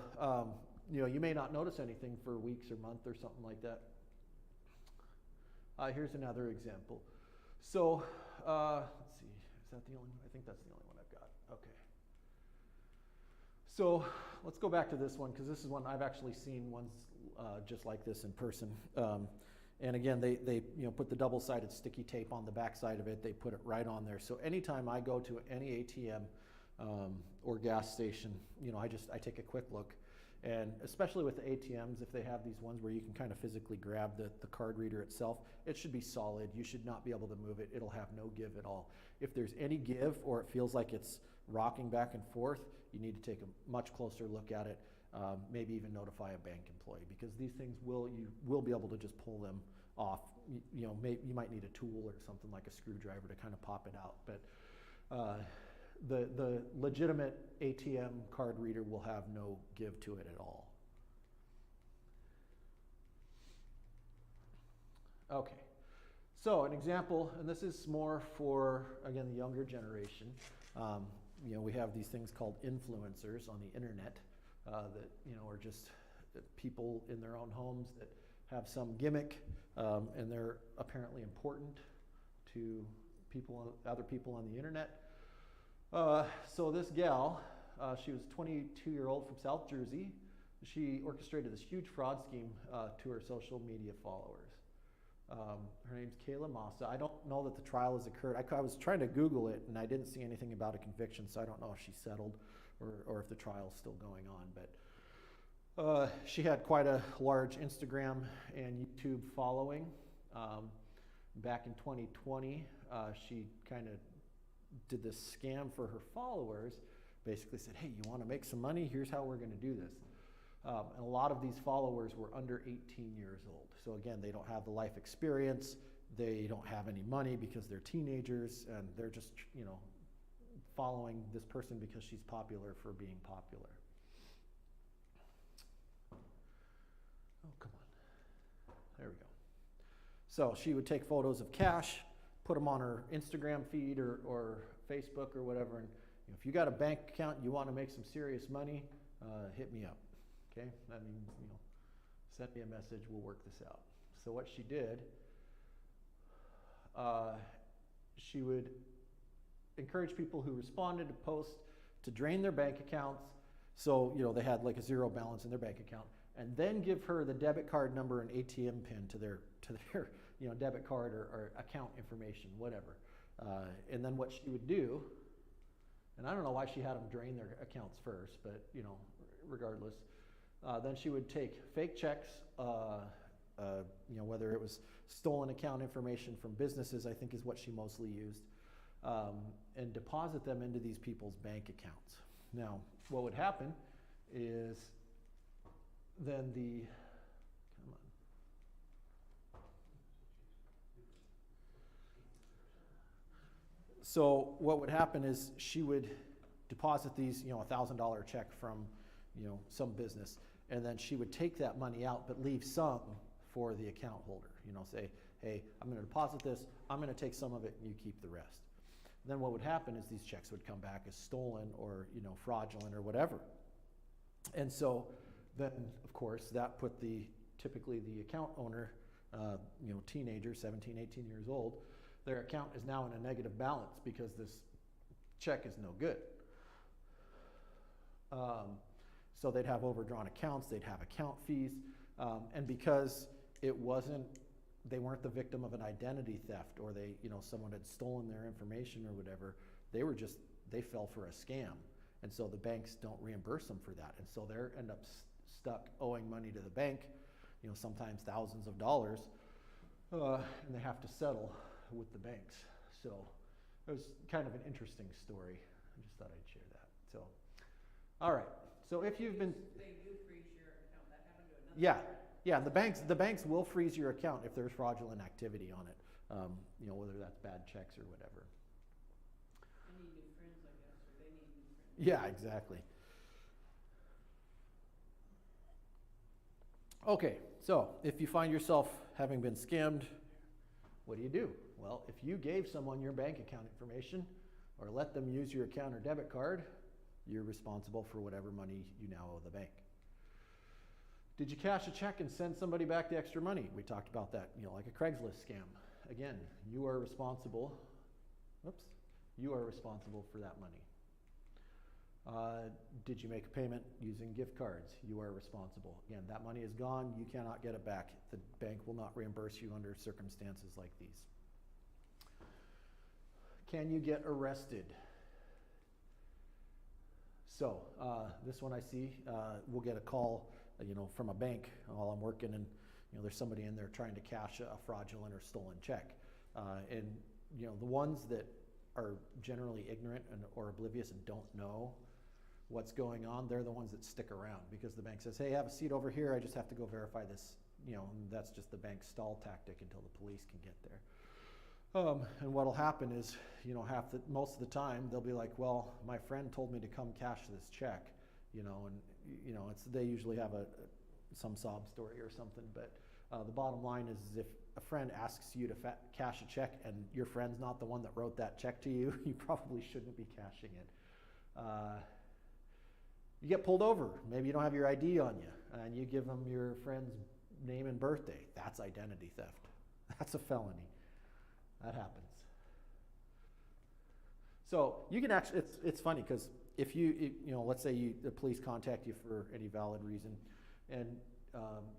you know, you may not notice anything for weeks or months or something like that. Here's another example. So let's see, is that the only one? I think that's the only one I've got. Okay. So let's go back to this one, because this is one I've actually seen ones just like this in person. And again, they you know, put the double-sided sticky tape on the back side of it. They put it right on there. So anytime I go to any ATM or gas station, you know, I take a quick look. And especially with the ATMs, if they have these ones where you can kind of physically grab the card reader itself, it should be solid. You should not be able to move it. It'll have no give at all. If there's any give or it feels like it's rocking back and forth, you need to take a much closer look at it, maybe even notify a bank employee, because these things you will be able to just pull them off. You know, you might need a tool or something like a screwdriver to kind of pop it out. But the legitimate ATM card reader will have no give to it at all. Okay, so an example, and this is more for, again, the younger generation. You know, we have these things called influencers on the internet that, you know, are just people in their own homes that have some gimmick, and they're apparently important to other people on the internet. So this gal, she was a 22-year-old from South Jersey. She orchestrated this huge fraud scheme to her social media followers. Her name's Kayla Massa. I don't know that the trial has occurred. I was trying to Google it, and I didn't see anything about a conviction, so I don't know if she settled or if the trial's still going on. But she had quite a large Instagram and YouTube following. Back in 2020, she kind of did this scam for her followers, basically said, hey, you want to make some money? Here's how we're going to do this. And a lot of these followers were under 18 years old. So again, they don't have the life experience. They don't have any money because they're teenagers, and they're just, you know, following this person because she's popular for being popular. Oh, come on. There we go. So she would take photos of cash, put them on her Instagram feed or Facebook or whatever. And if you got a bank account, you want to make some serious money, hit me up. Okay? I mean, you know, send me a message, we'll work this out. So what she did, she would encourage people who responded to post to drain their bank accounts. So, you know, they had like a zero balance in their bank account, and then give her the debit card number and ATM pin to their you know, debit card or account information, whatever. And then what she would do And I don't know why she had them drain their accounts first, but you know, regardless. Then she would take fake checks, you know, whether it was stolen account information from businesses, I think is what she mostly used, and deposit them into these people's bank accounts. Now, what would happen is then come on. So what would happen is she would deposit these, you know, $1,000 check from, you know, some business, and then she would take that money out, but leave some for the account holder. You know, say, hey, I'm going to deposit this, I'm going to take some of it, and you keep the rest. Then what would happen is these checks would come back as stolen or, you know, fraudulent or whatever. And so then, of course, that put typically the account owner, you know, teenager, 17, 18 years old, their account is now in a negative balance because this check is no good. So they'd have overdrawn accounts, they'd have account fees, and because they weren't the victim of an identity theft, or you know, someone had stolen their information or whatever, they fell for a scam. And so the banks don't reimburse them for that. And so they end up stuck owing money to the bank, you know, sometimes thousands of dollars, and they have to settle with the banks. So it was kind of an interesting story. I just thought I'd share that. So, all right. So if you've been, They do freeze your account. That happened to another. yeah, the banks will freeze your account if there's fraudulent activity on it. You know, whether that's bad checks or whatever. I need new friends, I guess, or they need new friends. Yeah, exactly. Okay, so if you find yourself having been scammed, what do? Well, if you gave someone your bank account information or let them use your account or debit card, you're responsible for whatever money you now owe the bank. Did you cash a check and send somebody back the extra money? We talked about that, you know, like a Craigslist scam. Again, you are responsible. Whoops. You are responsible for that money. Did you make a payment using gift cards? You are responsible. Again, that money is gone. You cannot get it back. The bank will not reimburse you under circumstances like these. Can you get arrested? So this one I see, we'll get a call, you know, from a bank while I'm working, and you know, there's somebody in there trying to cash a fraudulent or stolen check, and you know, the ones that are generally ignorant or oblivious and don't know what's going on, they're the ones that stick around because the bank says, hey, have a seat over here, I just have to go verify this, you know, and that's just the bank's stall tactic until the police can get there. And what'll happen is, you know, most of the time they'll be like, well, my friend told me to come cash this check, you know, and you know, they usually have some sob story or something, but the bottom line is if a friend asks you to cash a check and your friend's not the one that wrote that check to you, you probably shouldn't be cashing it. You get pulled over. Maybe you don't have your ID on you, and you give them your friend's name and birthday. That's identity theft. That's a felony. That happens. So you can actually, it's funny because if you know, let's say the police contact you for any valid reason, and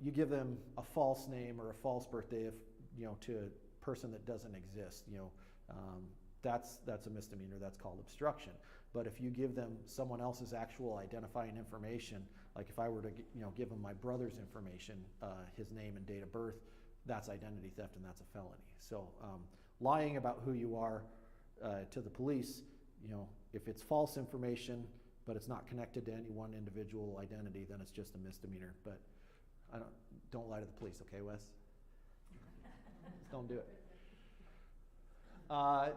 you give them a false name or a false birthday, you know, to a person that doesn't exist, you know, that's a misdemeanor. That's called obstruction. But if you give them someone else's actual identifying information, like if I were to, you know, give them my brother's information, his name and date of birth, that's identity theft and that's a felony. So lying about who you are to the police, you know, if it's false information but it's not connected to any one individual identity, then it's just a misdemeanor. But don't lie to the police, okay, Wes? Just don't do it.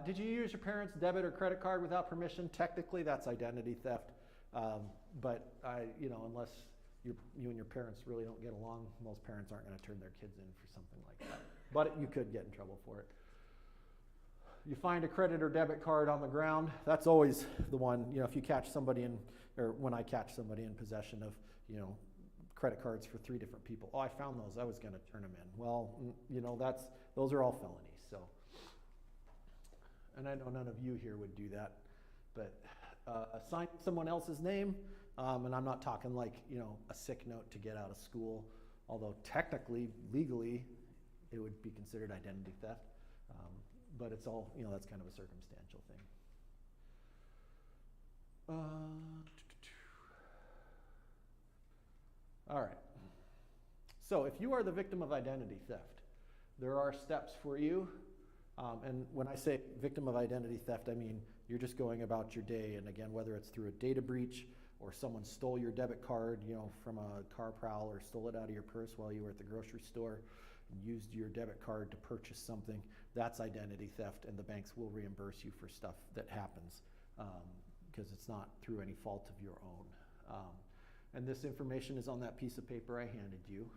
Did you use your parents' debit or credit card without permission? Technically, that's identity theft. But you know, unless you and your parents really don't get along, most parents aren't going to turn their kids in for something like that. But you could get in trouble for it. You find a credit or debit card on the ground. That's always the one. You know, if you catch somebody or when I catch somebody in possession of, you know, credit cards for 3 different people. Oh, I found those. I was going to turn them in. Well, you know, those are all felonies. So. And I know none of you here would do that, but sign someone else's name, and I'm not talking like, you know, a sick note to get out of school, although technically, legally, it would be considered identity theft, but it's all, you know, that's kind of a circumstantial thing. All right. So if you are the victim of identity theft, there are steps for you. And when I say victim of identity theft, I mean you're just going about your day. And again, whether it's through a data breach or someone stole your debit card, from a car prowl, or stole it out of your purse while you were at the grocery store and used your debit card to purchase something, that's identity theft, and the banks will reimburse you for stuff that happens because it's not through any fault of your own. And this information is on that piece of paper I handed you.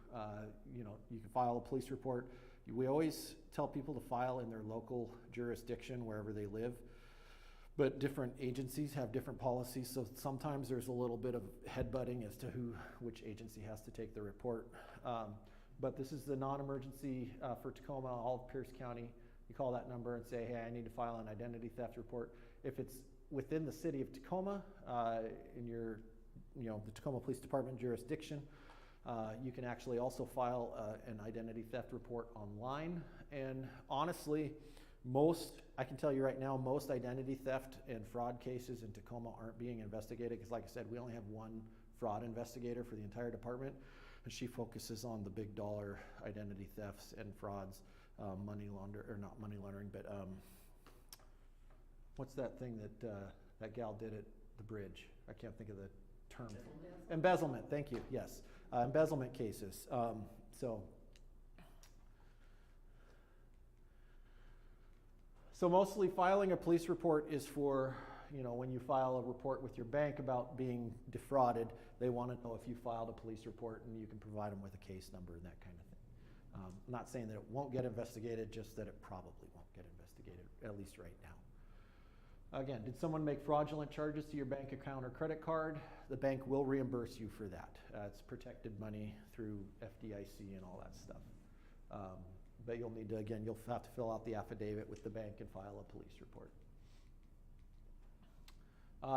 You can file a police report. We always tell people to file in their local jurisdiction, wherever they live. But different agencies have different policies, so sometimes there's a little bit of headbutting as to which agency has to take the report. But this is the non-emergency for Tacoma, all of Pierce County. You call that number and say, hey, I need to file an identity theft report. If it's within the city of Tacoma, in your the Tacoma Police Department jurisdiction, you can actually also file an identity theft report online. And honestly, I can tell you right now, most identity theft and fraud cases in Tacoma aren't being investigated because, like I said, we only have one fraud investigator for the entire department, and she focuses on the big dollar identity thefts and frauds, not money laundering, but what's that thing that that gal did at the bridge? I can't think of the term. Embezzlement, thank you, yes. Embezzlement cases. So mostly filing a police report is for, when you file a report with your bank about being defrauded, they want to know if you filed a police report, and you can provide them with a case number and that kind of thing. I'm not saying that it won't get investigated, just that it probably won't get investigated, at least right now. Again, did someone make fraudulent charges to your bank account or credit card? The bank will reimburse you for that. It's protected money through FDIC and all that stuff. But you'll need to, again, you'll have to fill out the affidavit with the bank and file a police report.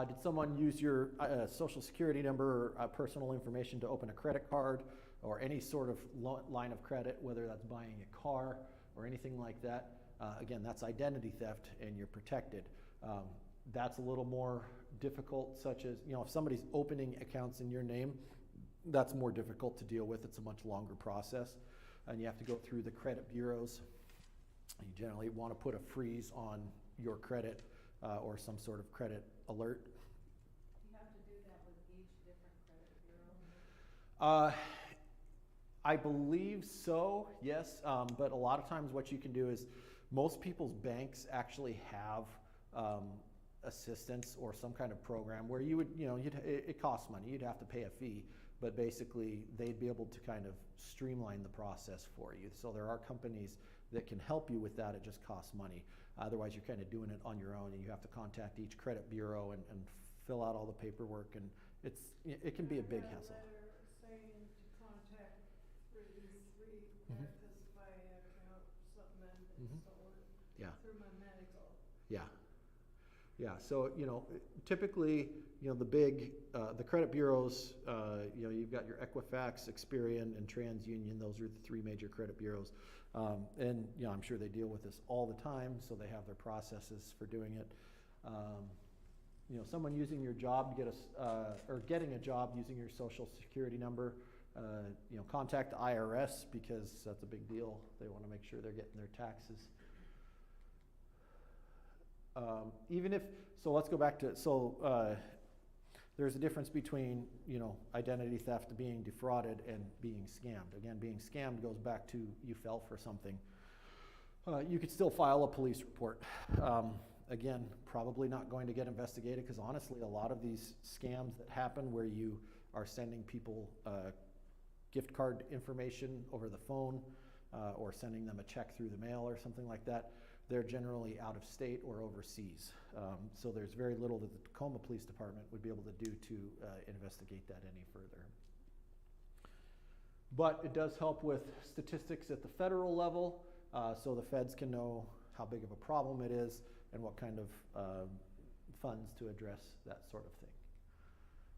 Did someone use your social security number or personal information to open a credit card or any sort of line of credit, whether that's buying a car or anything like that? Again, that's identity theft, and you're protected. That's a little more difficult, such as, if somebody's opening accounts in your name, that's more difficult to deal with. It's a much longer process, and you have to go through the credit bureaus. You generally want to put a freeze on your credit or some sort of credit alert. You have to do that with each different credit bureau? I believe so, yes, but a lot of times what you can do is most people's banks actually have assistance or some kind of program where you would, it costs money. You'd have to pay a fee, but basically they'd be able to kind of streamline the process for you. So there are companies that can help you with that. It just costs money. Otherwise, you're kind of doing it on your own, and you have to contact each credit bureau and fill out all the paperwork, and it can be a big hassle. Saying to contact these three Mhm. because my account, something had been Mhm. stolen Yeah. through my medical. Yeah. Yeah, so, typically, the big, the credit bureaus, you've got your Equifax, Experian, and TransUnion. Those are the three major credit bureaus. And, I'm sure they deal with this all the time, so they have their processes for doing it. Someone using your job to get or getting a job using your social security number, contact the IRS because that's a big deal. They want to make sure they're getting their taxes. Let's go back to, there's a difference between, identity theft, being defrauded, and being scammed. Again, being scammed goes back to you fell for something. You could still file a police report. Again, probably not going to get investigated because honestly, a lot of these scams that happen where you are sending people gift card information over the phone or sending them a check through the mail or something like that, they're generally out of state or overseas. So there's very little that the Tacoma Police Department would be able to do to investigate that any further. But it does help with statistics at the federal level, so the feds can know how big of a problem it is and what kind of funds to address that sort of thing.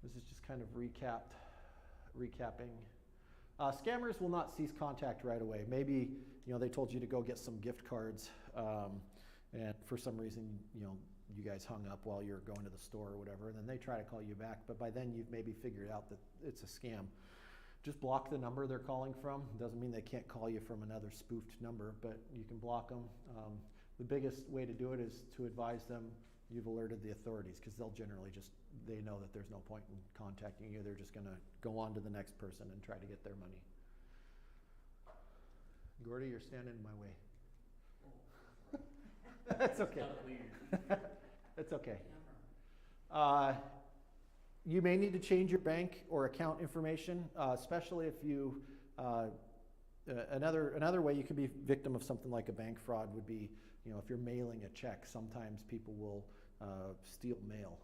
This is just kind of recapping. Scammers will not cease contact right away. Maybe they told you to go get some gift cards, and for some reason you guys hung up while you're going to the store or whatever, and then they try to call you back, but by then you've maybe figured out that it's a scam. Just block the number they're calling from. Doesn't mean they can't call you from another spoofed number, but you can block them. The biggest way to do it is to advise them you've alerted the authorities, because they'll generally they know that there's no point in contacting you. They're just going to go on to the next person and try to get their money. Gordy, you're standing in my way. That's okay. That's okay. You may need to change your bank or account information, especially if you, another way you could be victim of something like a bank fraud would be, if you're mailing a check, sometimes people will steal mail.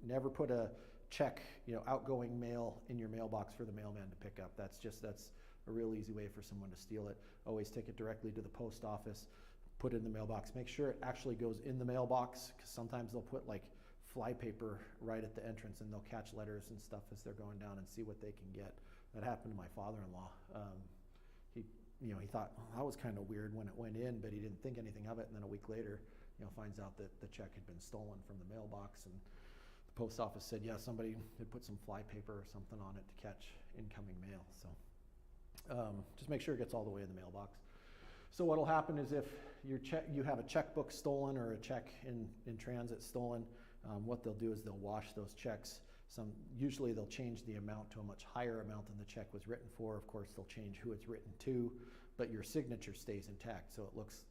Never put a check, outgoing mail in your mailbox for the mailman to pick up. That's a real easy way for someone to steal it. Always take it directly to the post office, put it in the mailbox. Make sure it actually goes in the mailbox, because sometimes they'll put like flypaper right at the entrance, and they'll catch letters and stuff as they're going down and see what they can get. That happened to my father-in-law. He thought, well, that was kind of weird when it went in, but he didn't think anything of it. And then a week later, finds out that the check had been stolen from the mailbox, and the post office said, yeah, somebody had put some flypaper or something on it to catch incoming mail. So just make sure it gets all the way in the mailbox. So what'll happen is if you have a checkbook stolen or a check in transit stolen, what they'll do is they'll wash those checks. Usually they'll change the amount to a much higher amount than the check was written for. Of course, they'll change who it's written to, but your signature stays intact. So it looks,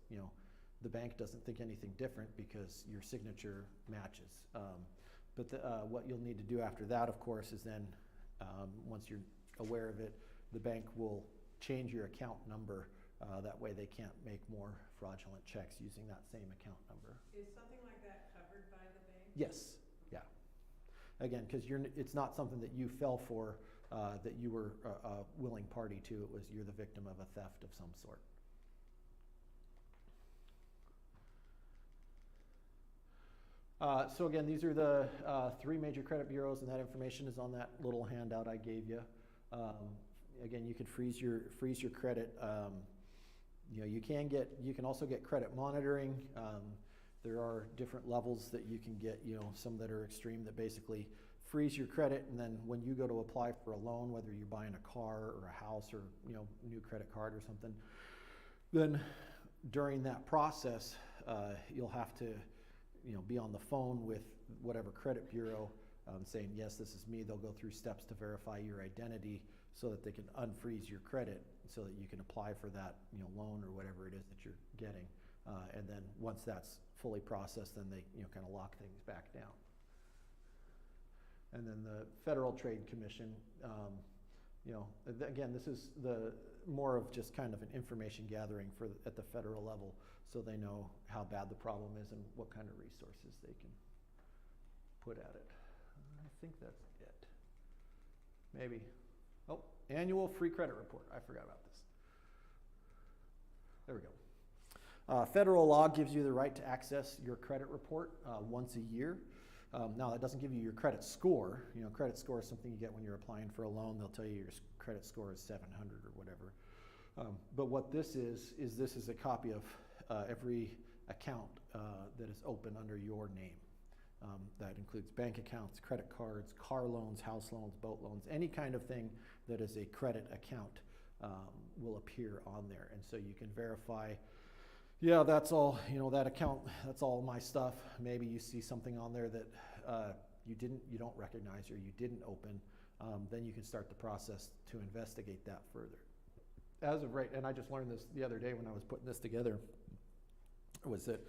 the bank doesn't think anything different because your signature matches. What you'll need to do after that, of course, is then once you're aware of it, the bank will change your account number. That way they can't make more fraudulent checks using that same account number. Is something like that covered by the bank? Yes, yeah. Again, because it's not something that you fell for, that you were a willing party to. It was you're the victim of a theft of some sort. So again, these are the 3 major credit bureaus, and that information is on that little handout I gave you. Again, you can freeze your credit. You can also get credit monitoring. There are different levels that you can get, some that are extreme that basically freeze your credit, and then when you go to apply for a loan, whether you're buying a car or a house or new credit card or something, then during that process, you'll have to be on the phone with whatever credit bureau saying, yes, this is me. They'll go through steps to verify your identity so that they can unfreeze your credit so that you can apply for that loan or whatever it is that you're getting. And then once that's fully processed, then they kind of lock things back down. And then the Federal Trade Commission, again, this is the more of just kind of an information gathering at the federal level, so they know how bad the problem is and what kind of resources they can put at it. I think that's it. Maybe. Oh, annual free credit report. I forgot about this. There we go. Federal law gives you the right to access your credit report once a year. Now, that doesn't give you your credit score. Credit score is something you get when you're applying for a loan. They'll tell you your credit score is 700 or whatever. But what this is a copy of every account that is open under your name. That includes bank accounts, credit cards, car loans, house loans, boat loans, any kind of thing that is a credit account will appear on there. And so you can verify, yeah, that's all, that account, that's all my stuff. Maybe you see something on there that you don't recognize or you didn't open, then you can start the process to investigate that further. As of right, and I just learned this the other day when I was putting this together, was that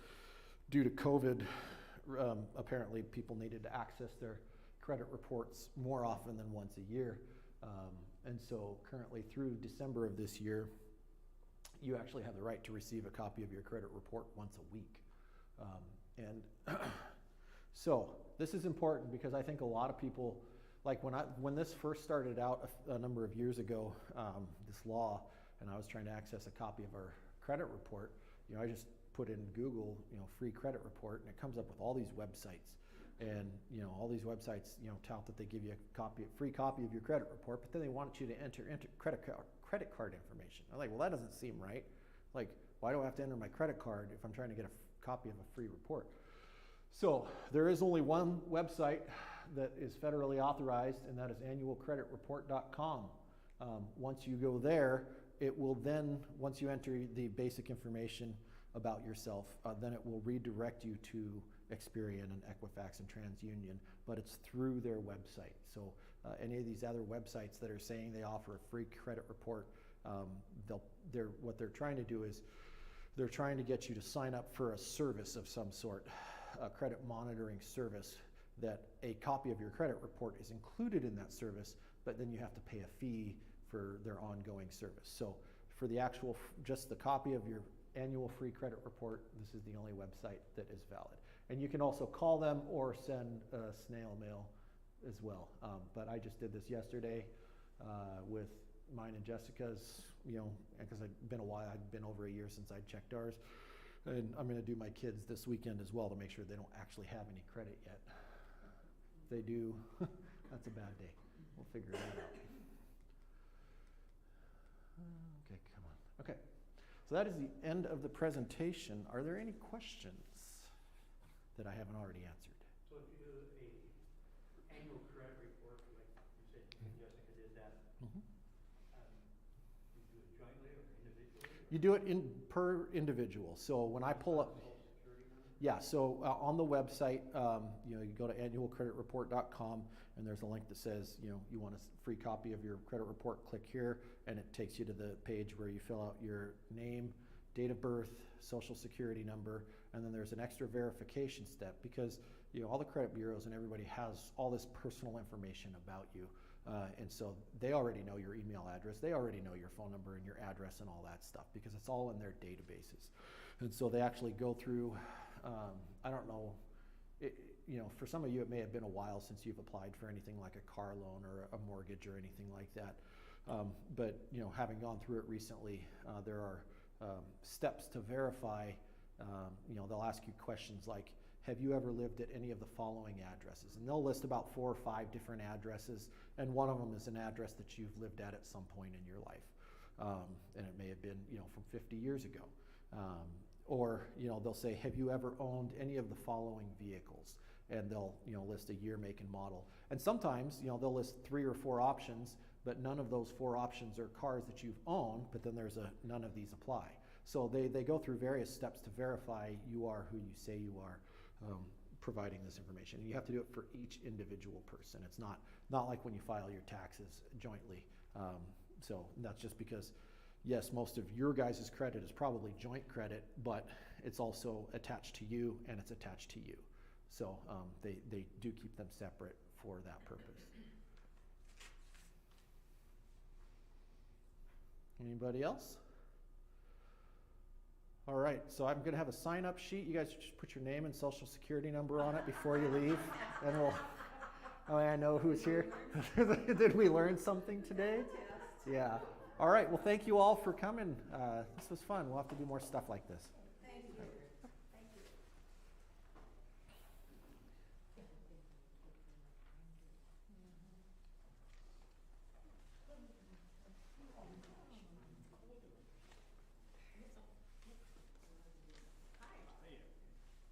due to COVID, apparently people needed to access their credit reports more often than once a year. And so currently through December of this year, you actually have the right to receive a copy of your credit report once a week. So this is important because I think a lot of people, like when this first started out a number of years ago, this law, and I was trying to access a copy of our credit report, I just put in Google, free credit report, and it comes up with all these websites. And all these websites, tout that they give you a free copy of your credit report, but then they want you to enter credit card information. I'm like, well, that doesn't seem right. Like, why do I have to enter my credit card if I'm trying to get a copy of a free report? So there is only one website that is federally authorized, and that is annualcreditreport.com. Once you go there, it will then, once you enter the basic information about yourself, then it will redirect you to Experian and Equifax and TransUnion, but it's through their website. So any of these other websites that are saying they offer a free credit report, what they're trying to do is they're trying to get you to sign up for a service of some sort, a credit monitoring service, that a copy of your credit report is included in that service, but then you have to pay a fee for their ongoing service. So for the actual, just the copy of your annual free credit report, this is the only website that is valid. And you can also call them or send snail mail as well. But I just did this yesterday with mine and Jessica's, because I'd been a while, I'd been over a year since I'd checked ours. And I'm gonna do my kids this weekend as well to make sure they don't actually have any credit yet. If they do, that's a bad day. We'll figure that out. Okay, come on. Okay, so that is the end of the presentation. Are there any questions that I haven't already answered? So if you do a annual credit report, like you said, Jessica did that, Mhm. you do it jointly or individually? You do it per individual. So when I pull up, Social Security number? yeah, so on the website, you go to annualcreditreport.com, and there's a link that says, you want a free copy of your credit report, click here, and it takes you to the page where you fill out your name, date of birth, social security number, and then there's an extra verification step because all the credit bureaus and everybody has all this personal information about you. And so they already know your email address, they already know your phone number and your address and all that stuff because it's all in their databases. And so they actually go through, I don't know, for some of you it may have been a while since you've applied for anything like a car loan or a mortgage or anything like that. But having gone through it recently, there are steps to verify. They'll ask you questions like, have you ever lived at any of the following addresses? And they'll list about 4 or 5 different addresses, and one of them is an address that you've lived at some point in your life. And it may have been, from 50 years ago. Or they'll say, have you ever owned any of the following vehicles? And they'll, list a year, make, and model. And sometimes, they'll list 3 or 4 options, but none of those 4 options are cars that you've owned, but then there's none of these apply. So they go through various steps to verify you are who you say you are, providing this information. And you have to do it for each individual person. It's not like when you file your taxes jointly. So that's just because, yes, most of your guys' credit is probably joint credit, but it's also attached to you and it's attached to you. So they do keep them separate for that purpose. Anybody else? All right, so I'm going to have a sign-up sheet. You guys just put your name and social security number on it before you leave, and I know who's here. Did we learn something today? Yeah. All right, well, thank you all for coming. This was fun. We'll have to do more stuff like this.